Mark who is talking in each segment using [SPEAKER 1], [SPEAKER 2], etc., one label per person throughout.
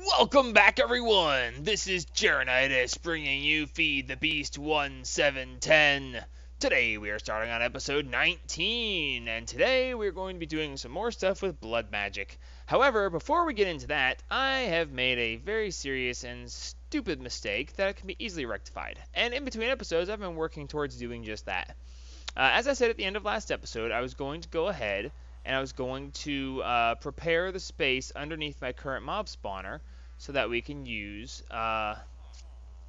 [SPEAKER 1] Welcome back, everyone! This is Jaronitis bringing you Feed the Beast 1710. Today we are starting on episode 19, and today we're going to be doing some more stuff with blood magic. However, before we get into that, I have made a very serious and stupid mistake that can be easily rectified. And in between episodes, I've been working towards doing just that. As I said at the end of last episode, I was going to go ahead and I was going to prepare the space underneath my current mob spawner so that we can use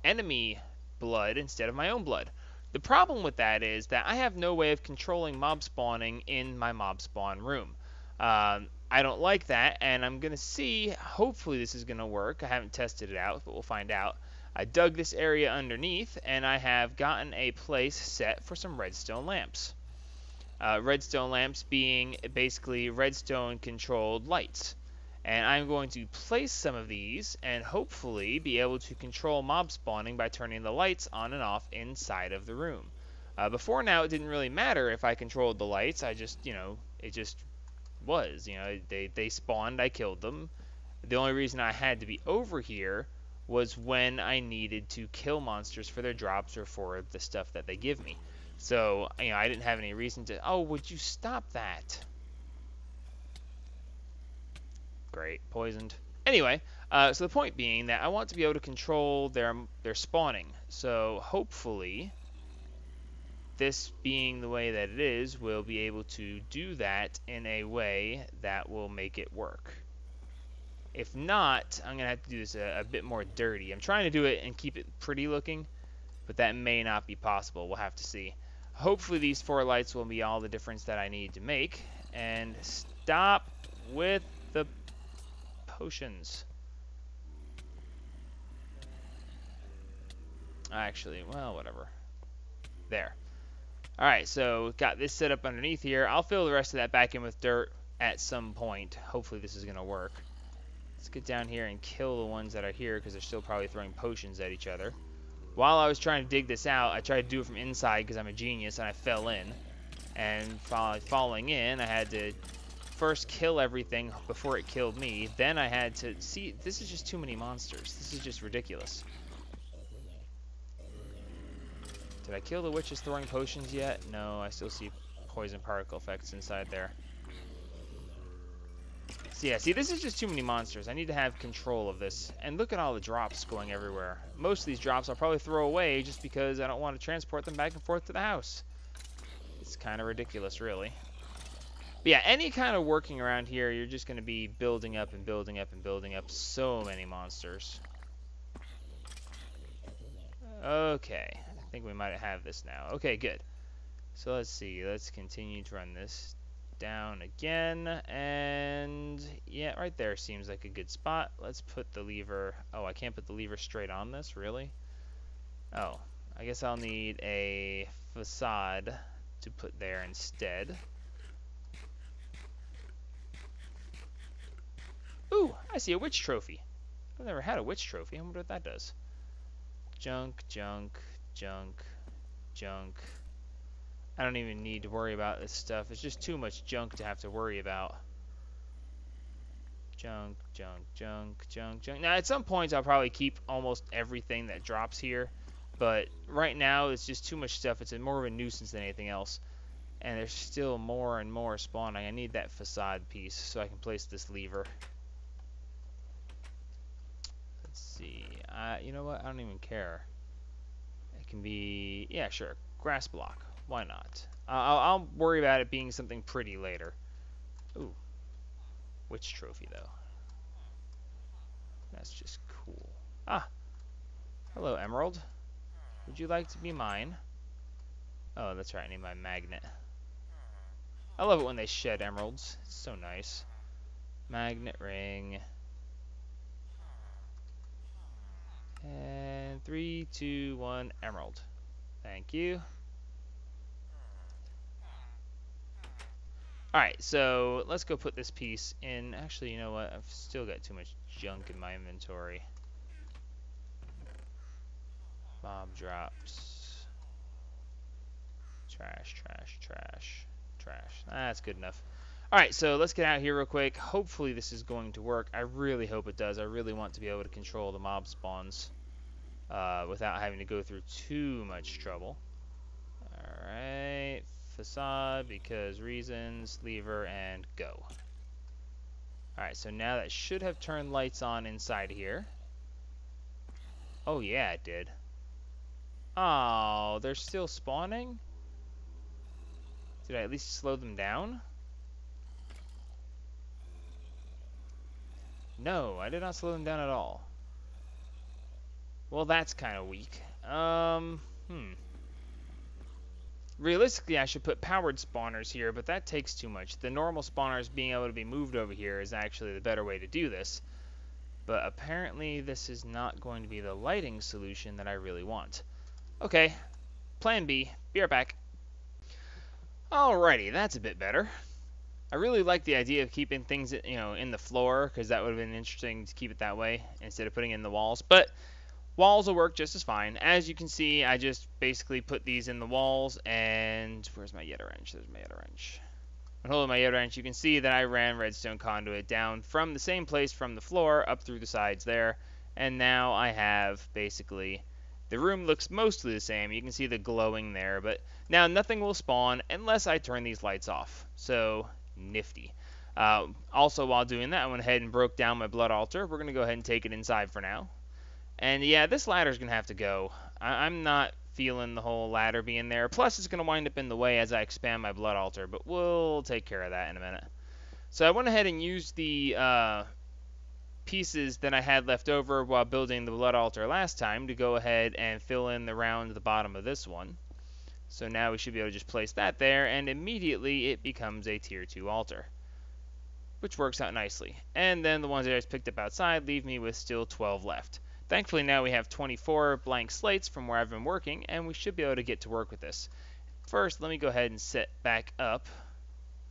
[SPEAKER 1] enemy blood instead of my own blood. The problem with that is that I have no way of controlling mob spawning in my mob spawn room. I don't like that, and I'm going to see, hopefully this is going to work. I haven't tested it out, but we'll find out. I dug this area underneath, and I have gotten a place set for some redstone lamps. Redstone lamps being basically redstone-controlled lights. And I'm going to place some of these and hopefully be able to control mob spawning by turning the lights on and off inside of the room. Before now, it didn't really matter if I controlled the lights. I just, it just was. They spawned, I killed them. The only reason I had to be over here was when I needed to kill monsters for their drops or for the stuff that they give me. So, I didn't have any reason to... Oh, would you stop that? Great, poisoned. Anyway, so the point being that I want to be able to control their spawning. So, hopefully, this being the way that it is, we'll be able to do that in a way that will make it work. If not, I'm going to have to do this a bit more dirty. I'm trying to do it and keep it pretty looking, but that may not be possible. We'll have to see. Hopefully these 4 lights will be all the difference that I need to make. And stop with the potions. Actually, well, whatever. There. Alright, so got this set up underneath here. I'll fill the rest of that back in with dirt at some point. Hopefully this is going to work. Let's get down here and kill the ones that are here because they're still probably throwing potions at each other. While I was trying to dig this out, I tried to do it from inside because I'm a genius and I fell in. And falling in, I had to first kill everything before it killed me. Then I had to... See, this is just too many monsters. This is just ridiculous. Did I kill the witches throwing potions yet? No, I still see poison particle effects inside there. So yeah, see, this is just too many monsters. I need to have control of this. And look at all the drops going everywhere. Most of these drops I'll probably throw away just because I don't want to transport them back and forth to the house. It's kind of ridiculous, really. But yeah, any kind of working around here, you're just going to be building up and building up and building up so many monsters. Okay, I think we might have this now. Okay, good. So let's see. Let's continue to run this down again, and yeah, right there seems like a good spot. Let's put the lever... Oh, I can't put the lever straight on this, really? Oh, I guess I'll need a facade to put there instead. Ooh, I see a witch trophy. I've never had a witch trophy. I wonder what that does. Junk, junk, junk, junk. I don't even need to worry about this stuff. It's just too much junk to have to worry about. Junk, junk, junk, junk, junk. Now, at some points, I'll probably keep almost everything that drops here. But right now, it's just too much stuff. It's more of a nuisance than anything else. And there's still more and more spawning. I need that facade piece so I can place this lever. Let's see. You know what? I don't even care. It can be... Yeah, sure. Grass block. Why not? I'll worry about it being something pretty later. Ooh. Witch trophy, though. That's just cool. Ah. Hello, Emerald. Would you like to be mine? Oh, that's right. I need my magnet. I love it when they shed emeralds. It's so nice. Magnet ring. And 3, 2, 1, emerald. Thank you. Alright, so let's go put this piece in. Actually, you know what? I've still got too much junk in my inventory. Mob drops. Trash, trash, trash, trash. That's good enough. Alright, so let's get out here real quick. Hopefully this is going to work. I really hope it does. I really want to be able to control the mob spawns without having to go through too much trouble. Alright, facade, because reasons, lever, and go. Alright, so now that should have turned lights on inside here. Oh yeah, it did. Oh, they're still spawning? Did I at least slow them down? No, I did not slow them down at all. Well, that's kind of weak. Realistically, I should put powered spawners here, but that takes too much. The normal spawners being able to be moved over here is actually the better way to do this. But apparently, this is not going to be the lighting solution that I really want. Okay, plan B. Be right back. Alrighty, that's a bit better. I really like the idea of keeping things, in the floor, because that would have been interesting to keep it that way instead of putting it in the walls. But walls will work just as fine. As you can see, I just basically put these in the walls, and where's my Yeta wrench? There's my Yeta wrench. When holding my Yeta wrench, you can see that I ran redstone conduit down from the same place from the floor up through the sides there, and now I have basically the room looks mostly the same. You can see the glowing there, but now nothing will spawn unless I turn these lights off. So nifty. Also, while doing that, I went ahead and broke down my blood altar. We're going to go ahead and take it inside for now. And yeah, this ladder's going to have to go. I'm not feeling the whole ladder being there. Plus, it's going to wind up in the way as I expand my blood altar. But we'll take care of that in a minute. So I went ahead and used the pieces that I had left over while building the blood altar last time to go ahead and fill in around the bottom of this one. So now we should be able to just place that there, and immediately it becomes a tier 2 altar, which works out nicely. And then the ones that I just picked up outside leave me with still 12 left. Thankfully now we have 24 blank slates from where I've been working, and we should be able to get to work with this. First, let me go ahead and set back up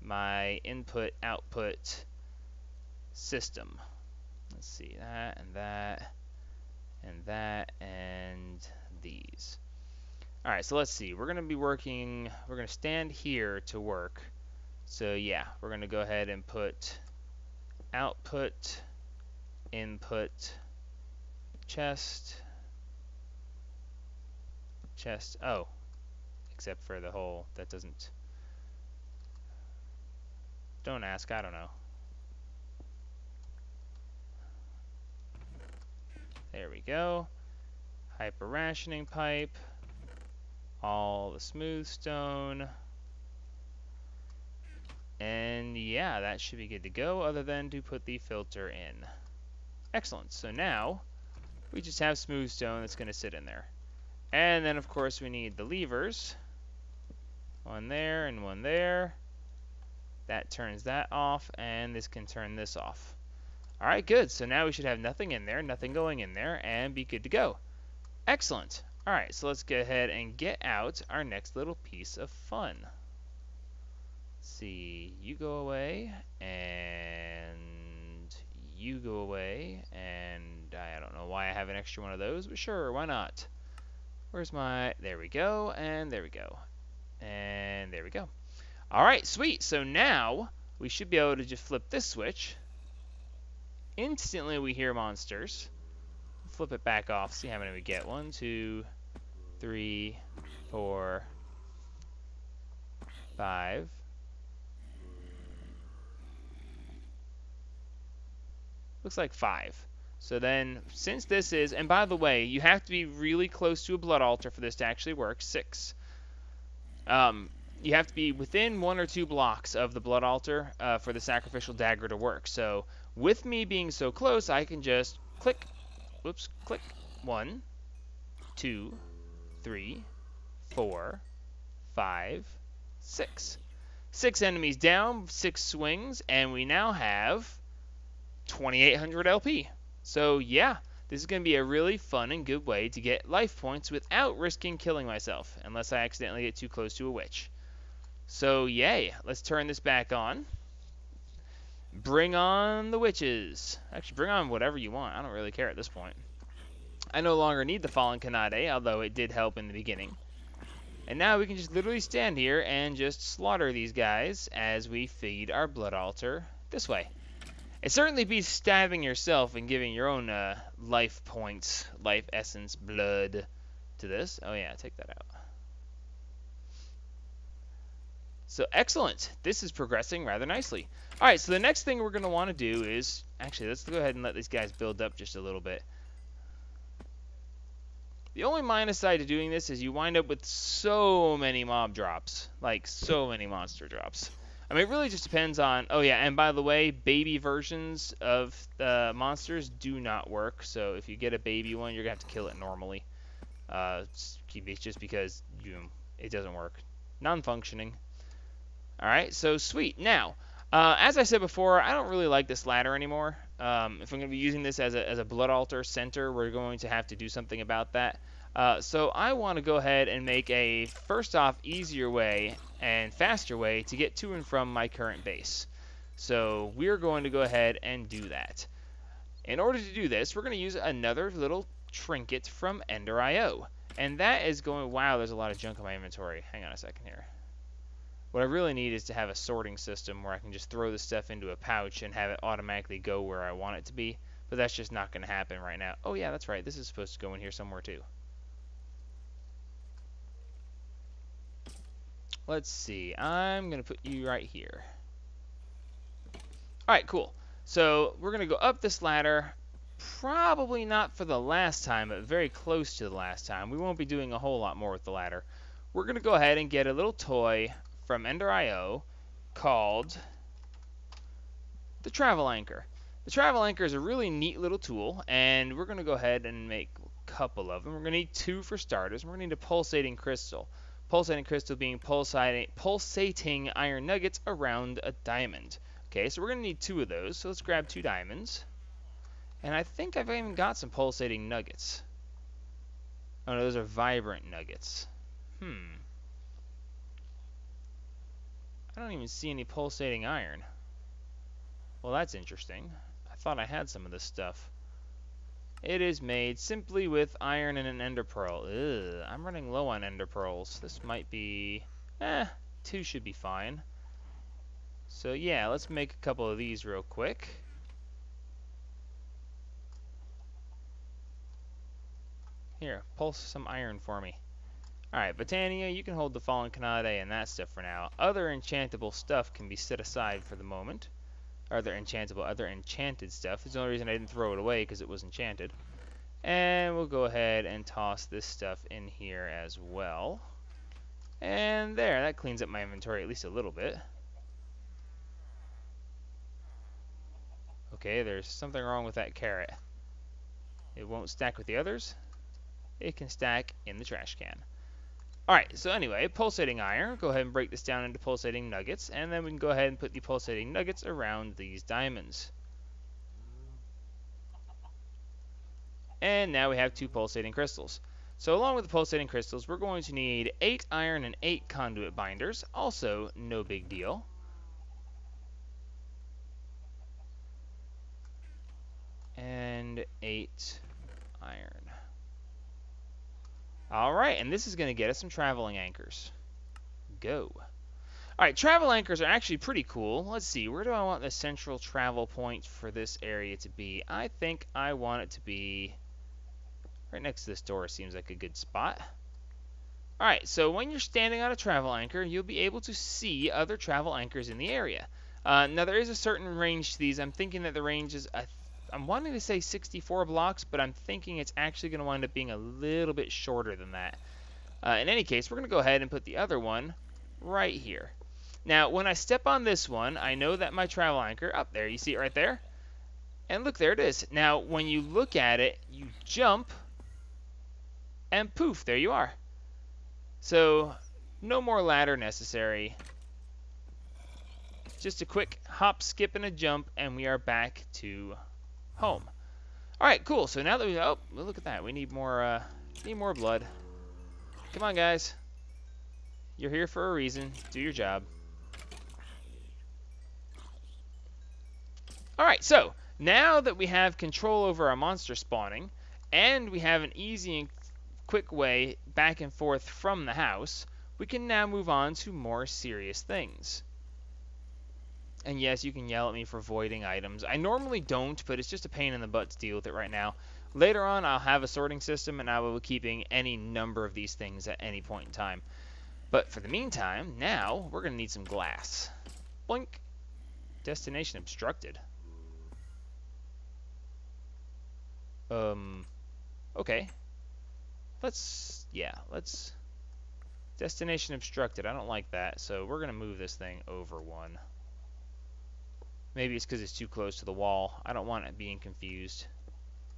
[SPEAKER 1] my input-output system. Let's see, that, and that, and that, and these. Alright, so let's see. We're going to be working, we're going to stand here to work. So yeah, we're going to go ahead and put output, input, chest, oh, except for the hole that doesn't, don't ask, I don't know. There we go. Hyper rationing pipe. All the smooth stone. And yeah, that should be good to go, other than to put the filter in. Excellent. So now we just have smooth stone that's going to sit in there. And then of course we need the levers. One there and one there. That turns that off, and this can turn this off. Alright, good. So now we should have nothing in there, nothing going in there, and be good to go. Excellent. Alright, so let's go ahead and get out our next little piece of fun. Let's see, you go away, and you go away, and I don't know why I have an extra one of those, but sure, why not? Where's my, there we go, and there we go, and there we go. Alright, sweet, so now we should be able to just flip this switch. Instantly we hear monsters. Flip it back off, see how many we get. 1, 2, 3, 4, 5. Looks like 5. So then, since this is, and by the way, you have to be really close to a blood altar for this to actually work. 6. You have to be within 1 or 2 blocks of the blood altar for the sacrificial dagger to work. So with me being so close, I can just click, whoops, click, 1, 2, 3, 4, 5, 6. 6 enemies down, 6 swings, and we now have 2800 LP. So yeah, this is going to be a really fun and good way to get life points without risking killing myself, unless I accidentally get too close to a witch. So yay, let's turn this back on. Bring on the witches. Actually, bring on whatever you want. I don't really care at this point. I no longer need the Fallen Kanade, although it did help in the beginning. And now we can just literally stand here and just slaughter these guys as we feed our blood altar this way. It certainly beats stabbing yourself and giving your own life points, life essence, blood to this. Oh yeah, take that out. So excellent. This is progressing rather nicely. All right, so the next thing we're going to want to do is, actually, let's go ahead and let these guys build up just a little bit. The only minus side to doing this is you wind up with so many mob drops, like so many monster drops. I mean, it really just depends on, oh yeah, and by the way, baby versions of the monsters do not work, so if you get a baby one, you're going to have to kill it normally. It's just because it doesn't work. Non-functioning. Alright, so sweet. Now, as I said before, I don't really like this ladder anymore. If I'm going to be using this as a blood altar center, we're going to have to do something about that. So I want to go ahead and make a, first off, easier way and faster way to get to and from my current base. So we're going to go ahead and do that. In order to do this, we're going to use another little trinket from Ender.io. And that is going, wow, there's a lot of junk in my inventory. Hang on a second here. What I really need is to have a sorting system where I can just throw this stuff into a pouch and have it automatically go where I want it to be. But that's just not going to happen right now. Oh yeah, that's right. This is supposed to go in here somewhere too. Let's see. I'm going to put you right here. Alright, cool. So we're going to go up this ladder. Probably not for the last time, but very close to the last time. We won't be doing a whole lot more with the ladder. We're going to go ahead and get a little toy from Ender.io called the Travel Anchor. The Travel Anchor is a really neat little tool, and we're going to go ahead and make a couple of them. We're going to need 2 for starters. We're going to need a pulsating crystal. Pulsating crystal being pulsating iron nuggets around a diamond. Okay, so we're going to need 2 of those, so let's grab 2 diamonds. And I think I've even got some pulsating nuggets. Oh no, those are vibrant nuggets. I don't even see any pulsating iron. Well, that's interesting. I thought I had some of this stuff. It is made simply with iron and an ender pearl. Ugh, I'm running low on ender pearls. This might be... 2 should be fine. So yeah, let's make a couple of these real quick. Here, pulse some iron for me. Alright, Botania, you can hold the Fallen Kanade and that stuff for now. Other enchantable stuff can be set aside for the moment. Other enchanted stuff. It's the only reason I didn't throw it away, because it was enchanted. And we'll go ahead and toss this stuff in here as well. And there, that cleans up my inventory at least a little bit. Okay, there's something wrong with that carrot. It won't stack with the others. It can stack in the trash can. Alright, so anyway, pulsating iron. Go ahead and break this down into pulsating nuggets, and then we can go ahead and put the pulsating nuggets around these diamonds. And now we have 2 pulsating crystals. So along with the pulsating crystals, we're going to need 8 iron and 8 conduit binders. Also, no big deal. And 8 iron. Alright, and this is going to get us some traveling anchors. Go. Alright, travel anchors are actually pretty cool. Let's see, where do I want the central travel point for this area to be? I think I want it to be right next to this door. Seems like a good spot. Alright, so when you're standing on a travel anchor, you'll be able to see other travel anchors in the area. Now, there is a certain range to these. I'm thinking that the range is... I'm wanting to say 64 blocks, but I'm thinking it's actually going to wind up being a little bit shorter than that. In any case, we're going to go ahead and put the other one right here. Now, when I step on this one, I know that my travel anchor, up there, you see it right there? And look, there it is. Now, when you look at it, you jump, and poof, there you are. So, no more ladder necessary. Just a quick hop, skip, and a jump, and we are back to home. Alright, cool. So now that we... Oh, look at that. We need more blood. Come on, guys. You're here for a reason. Do your job. Alright, so now that we have control over our monster spawning, and we have an easy and quick way back and forth from the house, we can now move on to more serious things. And yes, you can yell at me for voiding items. I normally don't, but it's just a pain in the butt to deal with it right now. Later on, I'll have a sorting system, and I will be keeping any number of these things at any point in time. But for the meantime, now, we're going to need some glass. Blink. Destination obstructed. Okay. Let's... Destination obstructed. I don't like that, so we're going to move this thing over one. Maybe it's because it's too close to the wall. I don't want it being confused.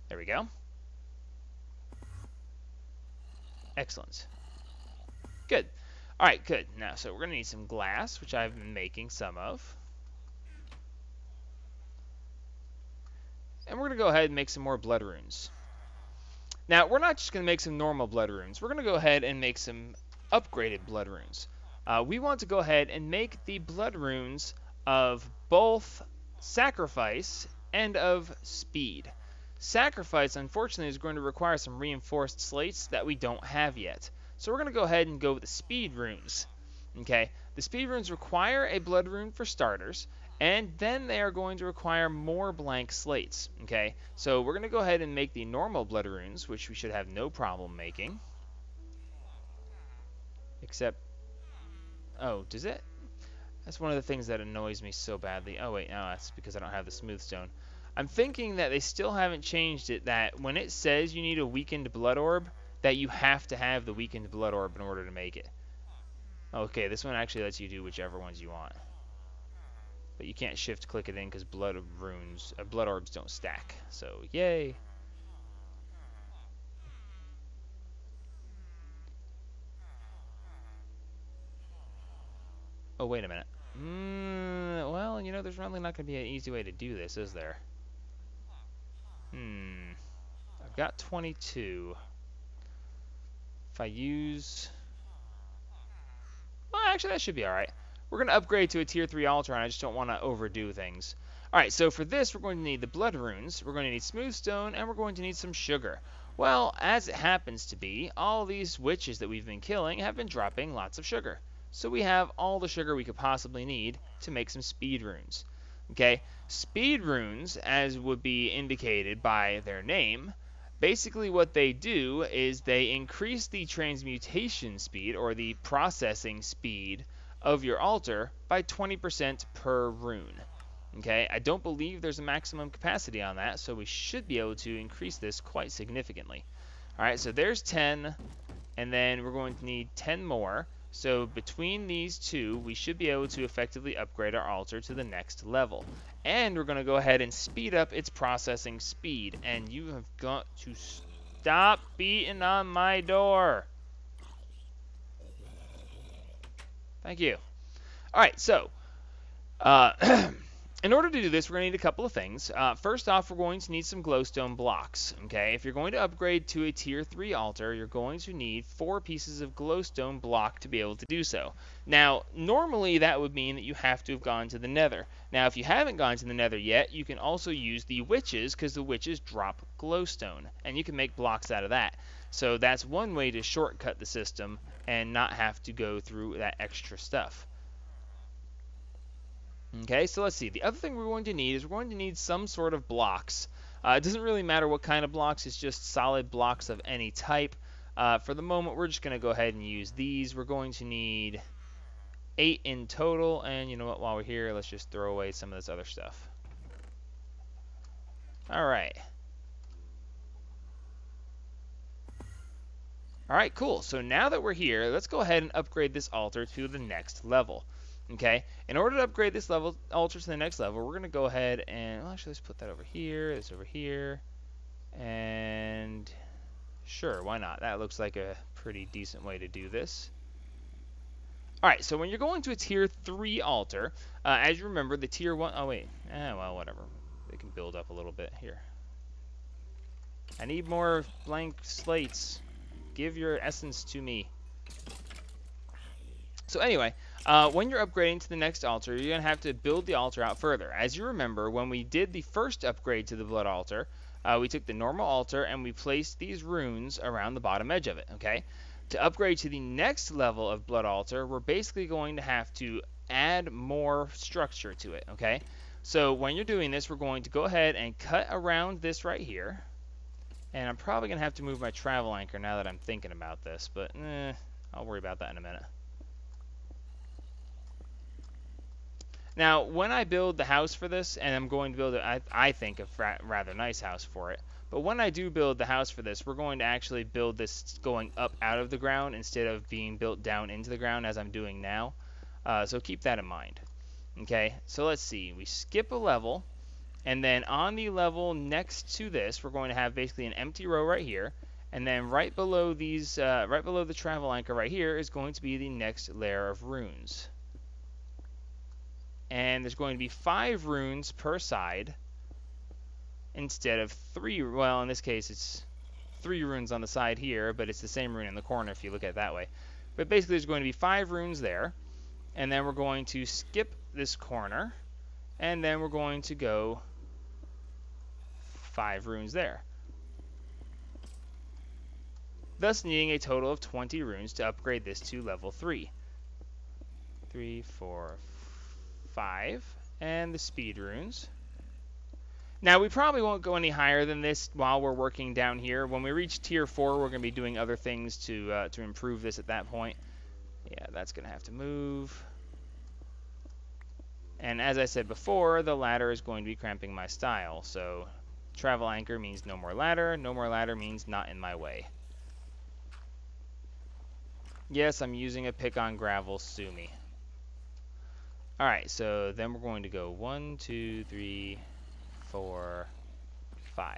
[SPEAKER 1] There we go. Excellent. Good. Alright, good. Now, so we're going to need some glass, which I've been making some of. And we're going to go ahead and make some more blood runes. Now, we're not just going to make some normal blood runes. We're going to go ahead and make some upgraded blood runes. We want to go ahead and make the blood runes of both sacrifice and of speed. Sacrifice, unfortunately, is going to require some reinforced slates that we don't have yet. So we're going to go ahead and go with the speed runes. Okay, the speed runes require a blood rune for starters, and then they are going to require more blank slates. Okay, so we're going to go ahead and make the normal blood runes, which we should have no problem making. Except, oh, does it? That's one of the things that annoys me so badly. Oh wait, no, that's because I don't have the smooth stone. I'm thinking that they still haven't changed it, that when it says you need a weakened blood orb, that you have to have the weakened blood orb in order to make it. Okay, this one actually lets you do whichever ones you want. But you can't shift click it in because blood orbs don't stack. So, yay. Oh, wait a minute. Well, you know, there's really not going to be an easy way to do this, is there? I've got 22. If I use... Well, actually, that should be alright. We're going to upgrade to a tier 3 altar, and I just don't want to overdo things. Alright, so for this, we're going to need the blood runes, we're going to need smooth stone, and we're going to need some sugar. Well, as it happens to be, all these witches that we've been killing have been dropping lots of sugar. So we have all the sugar we could possibly need to make some speed runes. Okay, speed runes, as would be indicated by their name, basically what they do is they increase the transmutation speed, or the processing speed, of your altar by 20% per rune. Okay, I don't believe there's a maximum capacity on that, so we should be able to increase this quite significantly. Alright, so there's 10, and then we're going to need 10 more. So between these two, we should be able to effectively upgrade our altar to the next level. And we're going to go ahead and speed up its processing speed. And you have got to stop beating on my door. Thank you. Alright, so, in order to do this, we're going to need a couple of things. First off, we're going to need some glowstone blocks. Okay, if you're going to upgrade to a tier 3 altar, you're going to need 4 pieces of glowstone block to be able to do so. Now, normally that would mean that you have to have gone to the nether. Now, if you haven't gone to the nether yet, you can also use the witches, because the witches drop glowstone, and you can make blocks out of that. So that's one way to shortcut the system and not have to go through that extra stuff. Okay, so let's see. The other thing we're going to need is we're going to need some sort of blocks. It doesn't really matter what kind of blocks, it's just solid blocks of any type. For the moment, we're just going to go ahead and use these. We're going to need 8 in total, and you know what, while we're here, let's just throw away some of this other stuff. Alright. Alright, cool. So now that we're here, let's go ahead and upgrade this altar to the next level. Okay, in order to upgrade this altar to the next level, we're going to go ahead and, well, actually, let's put that over here, this over here, and sure, why not? That looks like a pretty decent way to do this. Alright, so when you're going to a tier 3 altar, as you remember, the tier 1, oh wait, well, whatever. They can build up a little bit here. I need more blank slates. Give your essence to me. So anyway, when you're upgrading to the next altar, you're going to have to build the altar out further. As you remember, when we did the first upgrade to the blood altar, we took the normal altar and we placed these runes around the bottom edge of it, okay? To upgrade to the next level of Blood Altar, we're basically going to have to add more structure to it, okay? So when you're doing this, we're going to go ahead and cut around this right here. And I'm probably going to have to move my travel anchor now that I'm thinking about this, but I'll worry about that in a minute. Now, when I build the house for this, and I'm going to build I think, a rather nice house for it, but when I do build the house for this, we're going to actually build this going up out of the ground instead of being built down into the ground as I'm doing now. So keep that in mind. Okay, so let's see. We skip a level, and then on the level next to this, we're going to have basically an empty row right here, and then right below these, right below the travel anchor right here is going to be the next layer of runes. And there's going to be 5 runes per side instead of 3. Well, in this case, it's 3 runes on the side here, but it's the same rune in the corner if you look at it that way. But basically, there's going to be 5 runes there, and then we're going to skip this corner, and then we're going to go 5 runes there, thus needing a total of 20 runes to upgrade this to level 3. 3, 4, 5, and the speed runes. Now, we probably won't go any higher than this while we're working down here. When we reach tier 4, we're going to be doing other things to improve this at that point. Yeah, that's going to have to move. And as I said before, the ladder is going to be cramping my style. So, travel anchor means no more ladder. No more ladder means not in my way. Yes, I'm using a pick on gravel, sue me. Alright, so then we're going to go 1, 2, 3, 4, 5.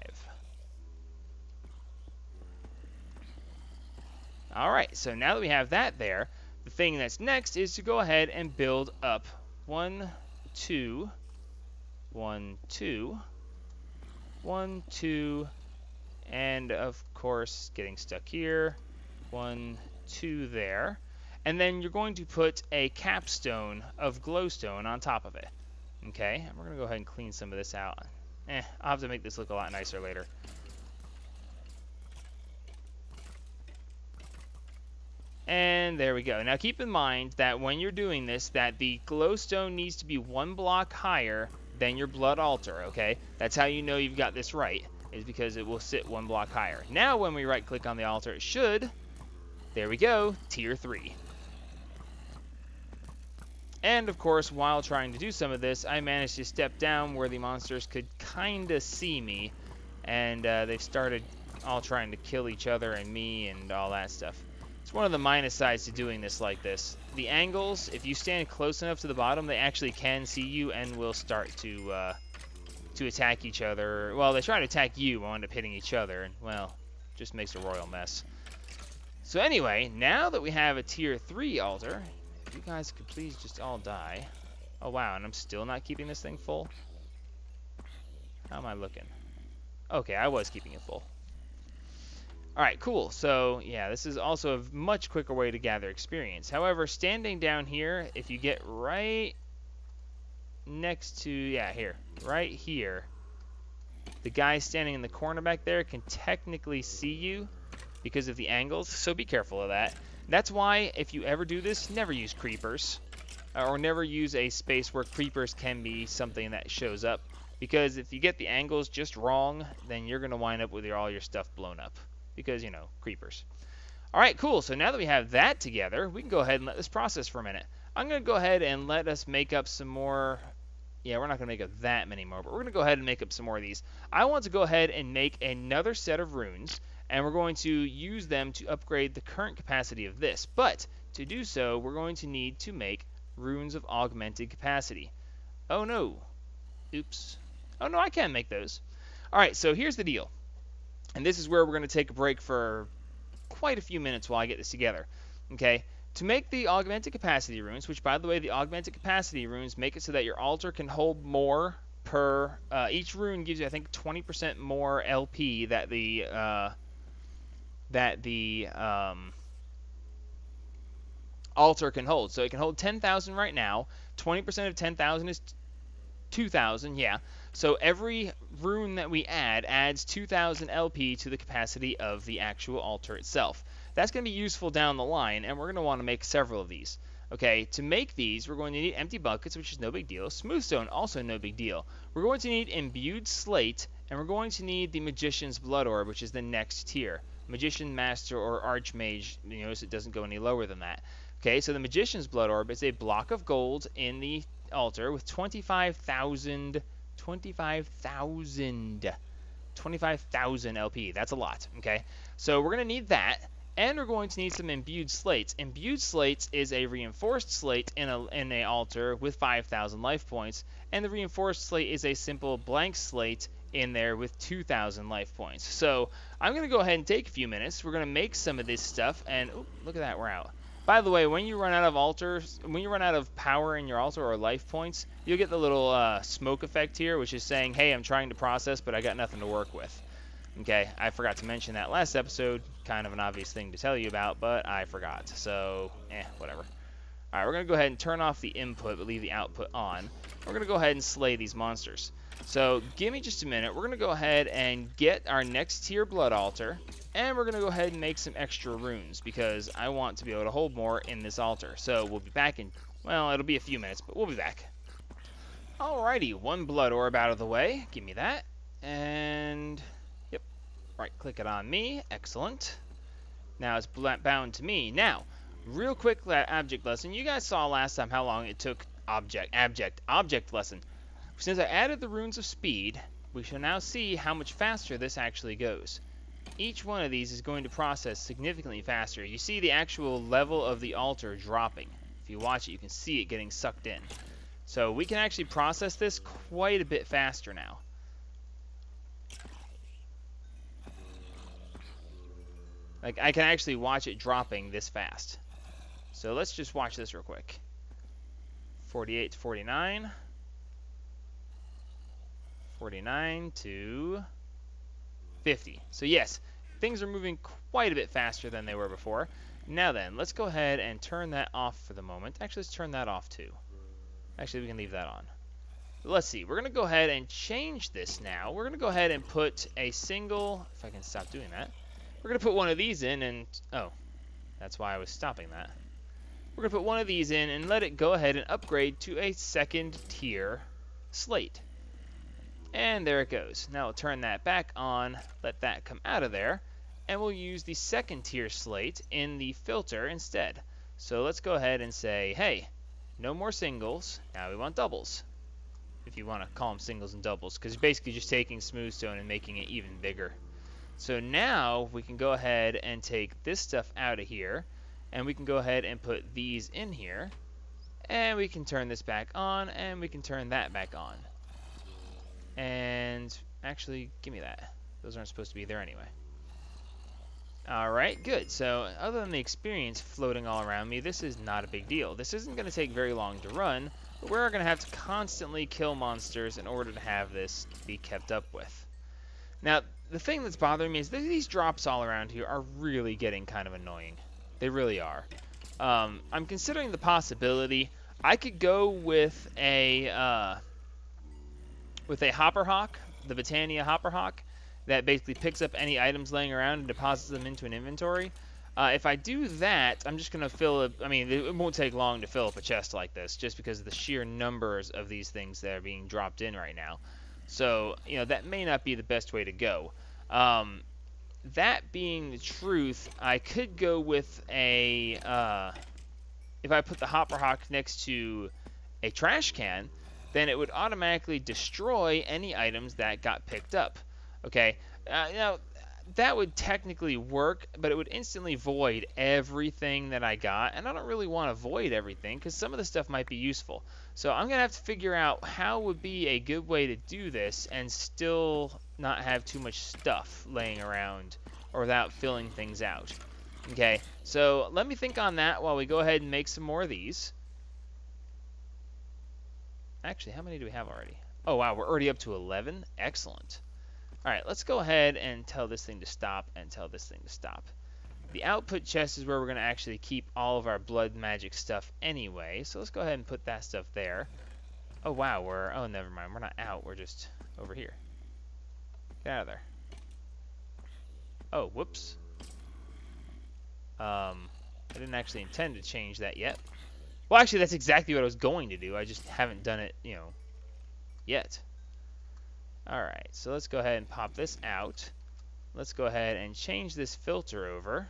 [SPEAKER 1] Alright, so now that we have that there, the thing that's next is to go ahead and build up 1, 2, 1, 2, 1, 2, and of course getting stuck here, 1, 2 there. And then you're going to put a capstone of glowstone on top of it. Okay, and we're going to go ahead and clean some of this out. I'll have to make this look a lot nicer later. And there we go. Now keep in mind that when you're doing this, that the glowstone needs to be 1 block higher than your blood altar, okay? That's how you know you've got this right, is because it will sit 1 block higher. Now when we right click on the altar, it should, there we go, tier 3. And of course, while trying to do some of this, I managed to step down where the monsters could kinda see me, and they've started all trying to kill each other and me and all that stuff. It's one of the minus sides to doing this like this. The angles, if you stand close enough to the bottom, they actually can see you and will start to attack each other. Well, they try to attack you, but wind up hitting each other, and well, just makes a royal mess. So anyway, now that we have a tier 3 altar, if you guys could please just all die. Oh wow, and I'm still not keeping this thing full? How am I looking? Okay, I was keeping it full. Alright, cool. So, yeah, this is also a much quicker way to gather experience. However, standing down here, if you get right next to, yeah, here, right here, the guy standing in the corner back there can technically see you because of the angles, so be careful of that. That's why, if you ever do this, never use creepers, or never use a space where creepers can be something that shows up, because if you get the angles just wrong, then you're going to wind up with all your stuff blown up, because, you know, creepers. Alright, cool, so now that we have that together, we can go ahead and let this process for a minute. I'm going to go ahead and let us make up some more. Yeah, we're not going to make up that many more, but we're going to go ahead and make up some more of these. I want to go ahead and make another set of runes, and we're going to use them to upgrade the current capacity of this. But to do so, we're going to need to make runes of augmented capacity. Oh no. Oops. Oh no, I can make those. Alright, so here's the deal. And this is where we're going to take a break for quite a few minutes while I get this together. Okay? To make the augmented capacity runes, which by the way, the augmented capacity runes make it so that your altar can hold more per, each rune gives you, I think, 20% more LP that the altar can hold. So it can hold 10,000 right now. 20% of 10,000 is 2,000, yeah. So every rune that we add adds 2,000 LP to the capacity of the actual altar itself. That's going to be useful down the line, and we're going to want to make several of these. Okay, to make these, we're going to need empty buckets, which is no big deal. Smoothstone, also no big deal. We're going to need imbued slate, and we're going to need the Magician's Blood Orb, which is the next tier. Magician, Master, or Archmage, you notice it doesn't go any lower than that. Okay, so the Magician's Blood Orb is a block of gold in the altar with 25,000 LP. That's a lot, okay? So we're going to need that, and we're going to need some imbued slates. Imbued slates is a reinforced slate in a altar with 5,000 life points, and the reinforced slate is a simple blank slate in there with 2,000 life points. So I'm going to go ahead and take a few minutes. We're going to make some of this stuff, and oh, look at that, we're out. By the way, when you run out of power in your altar or life points, you'll get the little smoke effect here, which is saying, hey, I'm trying to process, but I got nothing to work with. Okay, I forgot to mention that last episode. Kind of an obvious thing to tell you about, but I forgot. So, whatever. Alright, we're going to go ahead and turn off the input, but leave the output on. We're going to go ahead and slay these monsters. So, give me just a minute. We're going to go ahead and get our next tier blood altar. And we're going to go ahead and make some extra runes, because I want to be able to hold more in this altar. So, we'll be back in, well, it'll be a few minutes, but we'll be back. Alrighty, one blood orb out of the way. Give me that. And, yep, right, click it on me. Excellent. Now it's bound to me. Now, real quick object lesson. You guys saw last time how long it took object lesson. Since I added the runes of speed, we shall now see how much faster this actually goes. Each one of these is going to process significantly faster. You see the actual level of the altar dropping. If you watch it, you can see it getting sucked in. So we can actually process this quite a bit faster now. Like, I can actually watch it dropping this fast. So let's just watch this real quick. 48 to 49. 49 to 50. So yes, things are moving quite a bit faster than they were before. Now then, let's go ahead and turn that off for the moment. Actually, let's turn that off too. Actually, we can leave that on. Let's see. We're going to go ahead and change this now. We're going to go ahead and put a single... If I can stop doing that. We're going to put one of these in and... Oh, that's why I was stopping that. We're going to put one of these in and let it go ahead and upgrade to a second tier slate. And there it goes. Now we'll turn that back on, let that come out of there, and we'll use the second tier slate in the filter instead. So let's go ahead and say, hey, no more singles, now we want doubles. If you want to call them singles and doubles, because you're basically just taking Smoothstone and making it even bigger. So now we can go ahead and take this stuff out of here, and we can go ahead and put these in here, and we can turn this back on, and we can turn that back on. And actually, give me that. Those aren't supposed to be there anyway. Alright, good. So, other than the experience floating all around me, this is not a big deal. This isn't going to take very long to run, but we're going to have to constantly kill monsters in order to have this be kept up with. Now, the thing that's bothering me is that these drops all around here are really getting kind of annoying. They really are. I'm considering the possibility I could go with a Hopperhawk, the Botania Hopperhawk, that basically picks up any items laying around and deposits them into an inventory. If I do that, I'm just going to fill up, I mean, it won't take long to fill up a chest like this, just because of the sheer numbers of these things that are being dropped in right now. So, you know, that may not be the best way to go. That being the truth, I could go with a, if I put the Hopperhawk next to a trash can, then it would automatically destroy any items that got picked up. Okay, now that would technically work, but it would instantly void everything that I got, and I don't really want to void everything because some of the stuff might be useful. So I'm going to have to figure out how would be a good way to do this and still not have too much stuff laying around or without filling things out. Okay, so let me think on that while we go ahead and make some more of these. Actually, how many do we have already? Oh, wow, we're already up to 11. Excellent. All right, let's go ahead and tell this thing to stop and tell this thing to stop. The output chest is where we're going to actually keep all of our blood magic stuff anyway, so let's go ahead and put that stuff there. Oh, wow, oh, never mind. We're not out. We're just over here. Get out of there. Oh, whoops. I didn't actually intend to change that yet. Well, actually, that's exactly what I was going to do. I just haven't done it, you know, yet. Alright, so let's go ahead and pop this out. Let's go ahead and change this filter over.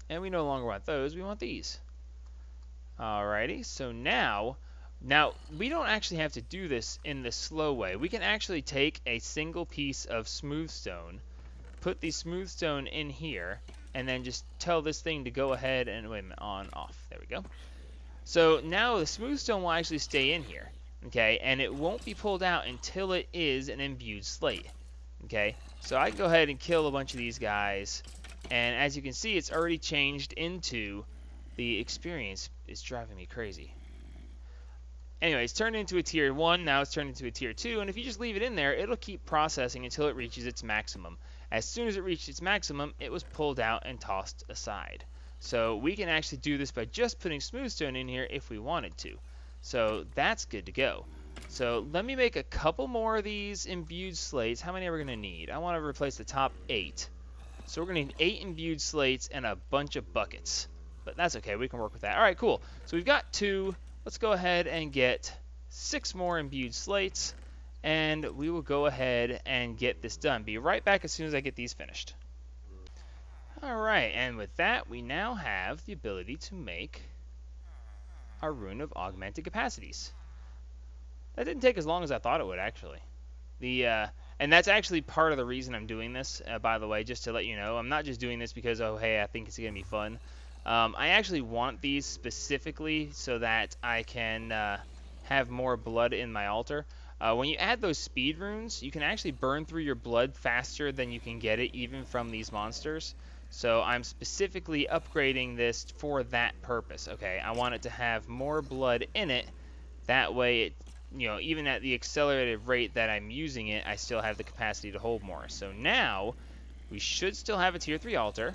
[SPEAKER 1] And we no longer want those, we want these. Alrighty, so now we don't actually have to do this in the slow way. We can actually take a single piece of smooth stone, put the smooth stone in here, and then just tell this thing to go ahead and, wait a minute, on, off. There we go. So now the smooth stone will actually stay in here, okay, and it won't be pulled out until it is an imbued slate, okay. So I can go ahead and kill a bunch of these guys, and as you can see, it's already changed into the experience. It's driving me crazy. Anyway, it's turned into a tier 1, now it's turned into a tier 2, and if you just leave it in there, it'll keep processing until it reaches its maximum. As soon as it reached its maximum, it was pulled out and tossed aside. So we can actually do this by just putting smoothstone in here if we wanted to. So that's good to go. So let me make a couple more of these imbued slates. How many are we going to need? I want to replace the top 8. So we're going to need 8 imbued slates and a bunch of buckets. But that's okay, we can work with that. Alright, cool. So we've got 2. Let's go ahead and get 6 more imbued slates. And we will go ahead and get this done. Be right back as soon as I get these finished. Alright, and with that, we now have the ability to make our Rune of Augmented Capacities. That didn't take as long as I thought it would, actually. And that's actually part of the reason I'm doing this, by the way, just to let you know. I'm not just doing this because, oh, hey, I think it's going to be fun. I actually want these specifically so that I can have more blood in my altar. When you add those speed runes, you can actually burn through your blood faster than you can get it, even from these monsters. So I'm specifically upgrading this for that purpose. Okay, I want it to have more blood in it. That way, it, you know, even at the accelerated rate that I'm using it, I still have the capacity to hold more. So now, we should still have a tier 3 altar.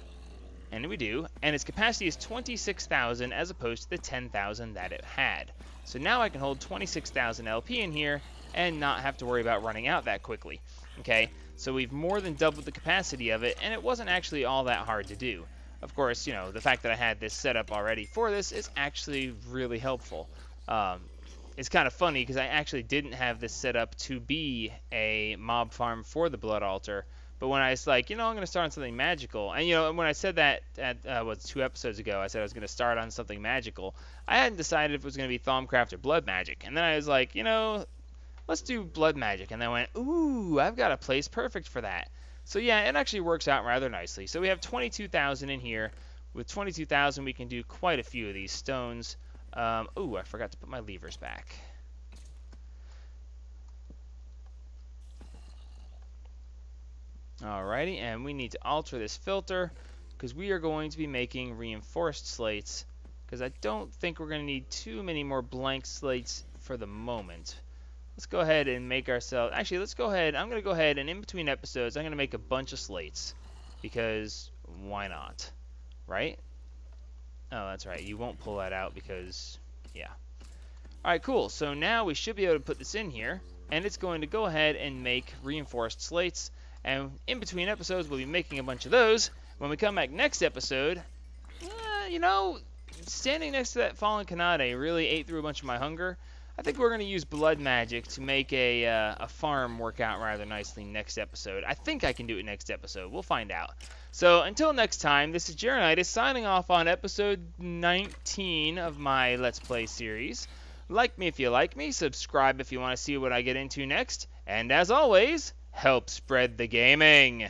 [SPEAKER 1] And we do. And its capacity is 26,000 as opposed to the 10,000 that it had. So now I can hold 26,000 LP in here and not have to worry about running out that quickly. Okay, so we've more than doubled the capacity of it, and it wasn't actually all that hard to do. Of course, you know, the fact that I had this set up already for this is actually really helpful. It's kind of funny because I actually didn't have this set up to be a mob farm for the Blood Altar, but when I was like, you know, I'm going to start on something magical, and you know, when I said that at 2 episodes ago, I said I was going to start on something magical, I hadn't decided if it was going to be Thaumcraft or Blood Magic, and then I was like, you know, let's do Blood Magic, and then I went, ooh, I've got a place perfect for that. So yeah, it actually works out rather nicely. So we have 22,000 in here. With 22,000, we can do quite a few of these stones. Ooh, I forgot to put my levers back. Alrighty, and we need to alter this filter because we are going to be making reinforced slates, because I don't think we're going to need too many more blank slates for the moment. Let's go ahead and make ourselves... Actually, let's go ahead... I'm going to go ahead and in between episodes, I'm going to make a bunch of slates. Because why not? Right? Oh, that's right. You won't pull that out because... Yeah. Alright, cool. So now we should be able to put this in here. And it's going to go ahead and make reinforced slates. And in between episodes, we'll be making a bunch of those. When we come back next episode... you know, standing next to that fallen Kanade really ate through a bunch of my hunger. I think we're going to use Blood Magic to make a farm work out rather nicely next episode. I think I can do it next episode. We'll find out. So until next time, this is Jarenitis signing off on episode 19 of my Let's Play series. Like me if you like me, subscribe if you want to see what I get into next, and as always, help spread the gaming!